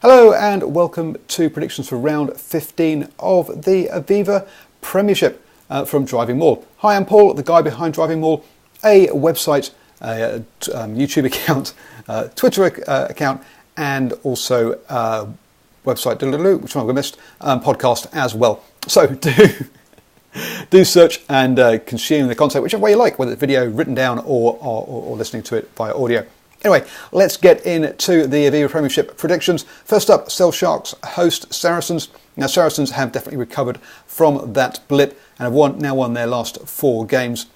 Hello and welcome to predictions for round 15 of the Aviva Premiership from DrivingMaul. Hi, I'm Paul, the guy behind DrivingMaul, a website, a YouTube account, Twitter account, and also website, which one have I missed, podcast as well. So do search and consume the content whichever way you like, whether it's video written down or listening to it via audio. Anyway, let's get into the Aviva Premiership predictions. First up, Shell Sharks host Saracens. Now, Saracens have definitely recovered from that blip and have now won their last 4 games.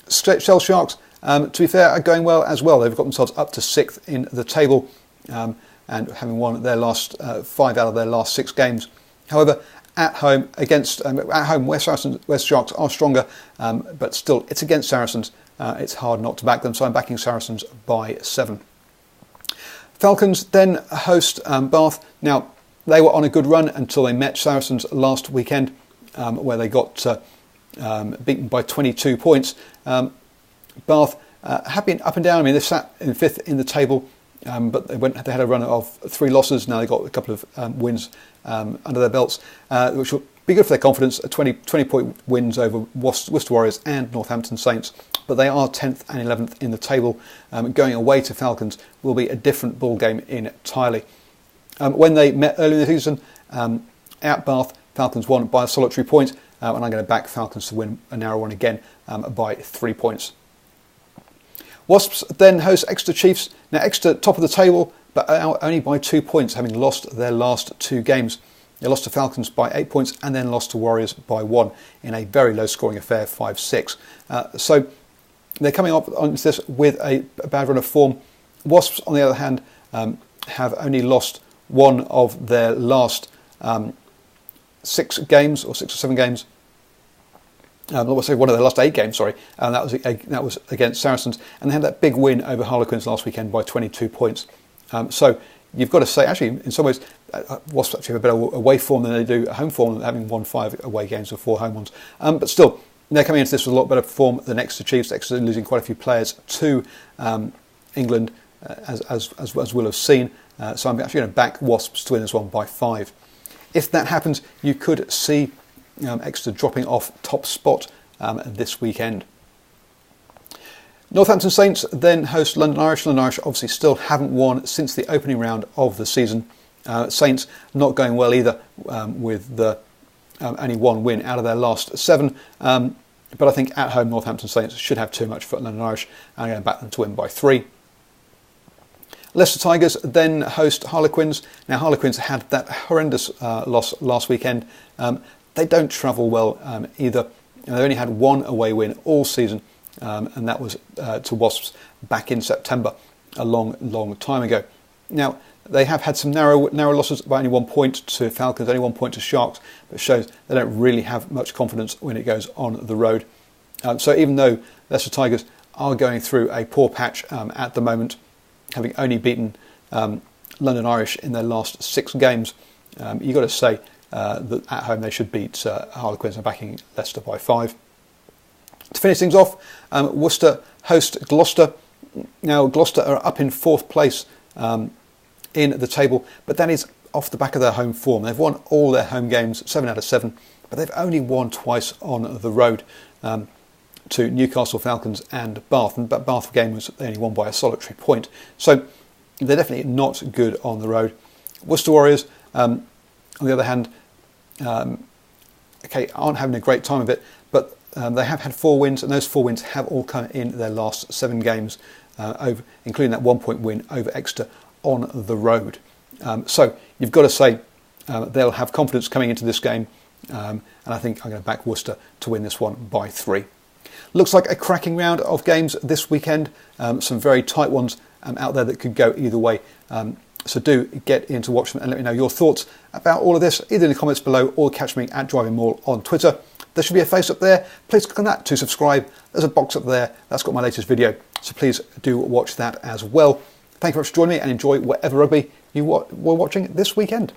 Shell Sharks, to be fair, are going well as well. They've got themselves up to 6th in the table and having won their last 5 out of their last 6 games. However, at home, West Sharks are stronger, but still, it's against Saracens. It's hard not to back them, so I'm backing Saracens by 7. Falcons then host Bath. Now, they were on a good run until they met Saracens last weekend, where they got beaten by 22 points. Bath have been up and down. I mean, they sat in 5th in the table, but they had a run of 3 losses. Now they've got a couple of wins under their belts, which will be good for their confidence. 20-point wins over Worcester Warriors and Northampton Saints. But they are 10th and 11th in the table. Going away to Falcons will be a different ball game entirely. When they met early in the season at Bath, Falcons won by a solitary point, and I'm going to back Falcons to win a narrow one again by 3 points. Wasps then host Exeter Chiefs. Now, Exeter top of the table, but only by 2 points, having lost their last 2 games. They lost to Falcons by 8 points and then lost to Warriors by 1 in a very low-scoring affair, 5-6. So they're coming up on this with a bad run of form. Wasps, on the other hand, have only lost 1 of their last 6 games, or 6 or 7 games. Let's say 1 of their last 8 games, sorry, and that was against Saracens. And they had that big win over Harlequins last weekend by 22 points. So you've got to say, actually, in some ways, Wasps actually have a better away form than they do home form, having won 5 away games or 4 home ones. But still, they're coming into this with a lot better form than Exeter Chiefs. Exeter losing quite a few players to England, as we'll have seen. So I'm actually going to back Wasps to win this one by 5. If that happens, you could see Exeter dropping off top spot this weekend. Northampton Saints then host London Irish. London Irish obviously still haven't won since the opening round of the season. Saints not going well either, with the only 1 win out of their last 7. But I think at home Northampton Saints should have too much for London Irish. I'm going to back them to win by 3. Leicester Tigers then host Harlequins. Now, Harlequins had that horrendous loss last weekend. They don't travel well either. They only had 1 away win all season, and that was to Wasps back in September, a long time ago. Now, they have had some narrow losses by only 1 point to Falcons, only 1 point to Sharks, but shows they don't really have much confidence when it goes on the road. So even though Leicester Tigers are going through a poor patch at the moment, having only beaten London Irish in their last 6 games, you've got to say that at home they should beat Harlequins, and backing Leicester by 5. To finish things off, Worcester host Gloucester. Now, Gloucester are up in 4th place in the table, but that is off the back of their home form. They've won all their home games, 7 out of 7, but they've only won twice on the road to Newcastle Falcons and Bath. And Bath game was only won by a solitary point. So they're definitely not good on the road. Worcester Warriors, on the other hand, aren't having a great time of it, but they have had 4 wins, and those 4 wins have all come in their last 7 games, including that 1-point win over Exeter on the road. So you've got to say they'll have confidence coming into this game, and I think I'm going to back Worcester to win this one by 3. Looks like a cracking round of games this weekend. Some very tight ones out there that could go either way. So do get in to watch them and let me know your thoughts about all of this, either in the comments below or catch me at DrivingMaul on Twitter. There should be a face up there. Please click on that to subscribe. There's a box up there that's got my latest video, so please do watch that as well. Thank you very much for joining me, and enjoy whatever rugby you were watching this weekend.